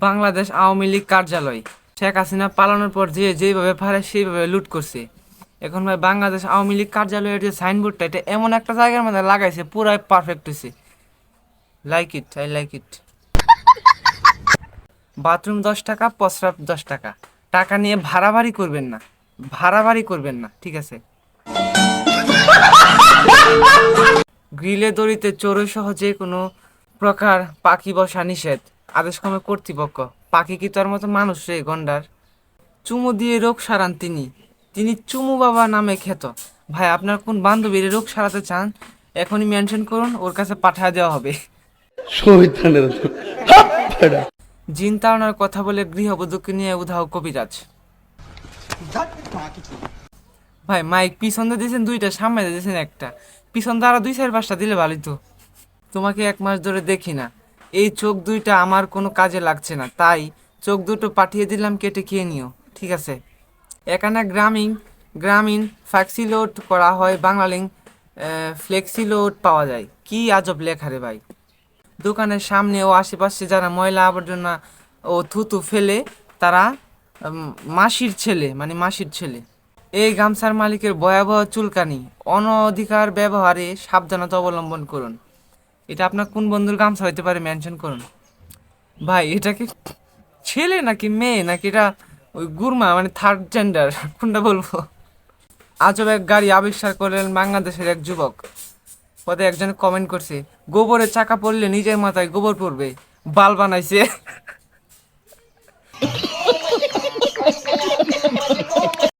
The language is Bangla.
বাংলাদেশ আওয়ামী লীগ কার্যালয় শেখ হাসিনা পালানোর পর যেভাবে পারে সেইভাবে লুট করছে। এখন ভাই বাংলাদেশ আওয়ামী লীগ কার্যালয়ের যে সাইনবোর্ডটা, এটা এমন একটা জায়গার মধ্যে লাগাইছে, পুরাই পারফেক্ট হয়েছে। Like it, I like it. Bathroom 10 টাকা, প্রস্রাব 10 টাকা। টাকা নিয়ে ভাড়াবাড়ি করবেন না, ভাড়াবাড়ি করবেন না, ঠিক আছে? গ্রিলে দড়িতে চড়ুই সহ যে কোনো প্রকার পাখি বসা নিষেধ, আদেশ ক্রমে কর্তৃপক্ষ। পাখি কি তার মতো মানুষ রে গন্ডার? চুমু দিয়ে রোগ সারান তিনি, তিনি চুমু বাবা নামে খ্যাত। ভাই, আপনার কোন বান্ধবীর রোগ সারাতে চান, এখনই মেনশন করুন, ওর কাছে পাঠিয়ে দেওয়া হবে। জিন তাড়ানোর কথা বলে গৃহবধূকে নিয়ে উধাও কবিরাজ। ভাই, মাইক পিছন দিয়ে দিয়েছেন দুইটা, সামনে দিয়ে দিয়েছেন একটা, পিছন দিয়ে আরো 2-4-5টা দিলে ভালোই তো। তোমাকে 1 মাস ধরে দেখি না, এই চোখ দুইটা আমার কোনো কাজে লাগছে না, তাই চোখ দুটো পাঠিয়ে দিলাম, কেটে খেয়ে নিও, ঠিক আছে? এখানে গ্রামীণ গ্রামীণ ফ্লেক্সিলোড করা হয়, বাংলালিংক ফ্লেক্সিলোড পাওয়া যায়। কি আজব লেখা রে ভাই! দোকানের সামনে ও আশেপাশে যারা ময়লা আবর্জনা ও থুতু ফেলে, তারা মাসির ছেলে, মানে মাসির ছেলে। এই গামছার মালিকের ভয়াবহ চুলকানি, অনধিকার ব্যবহারে সাবধানতা অবলম্বন করুন। এটা আপনার কোন বন্ধুর গামছা হইতে পারে, মেনশন করুন। ভাই, এটা কি ছেলে নাকি মেয়ে, নাকি এটা ওই গুরমা, মানে থার্ড জেন্ডার, কোনটা বলবো? আজব এক গাড়ি আবিষ্কার করলেন বাংলাদেশের এক যুবক। পরে একজন কমেন্ট করছে, গোবরের চাকা পড়লে নিজের মাথায় গোবর পড়বে, বাল বানাইছে।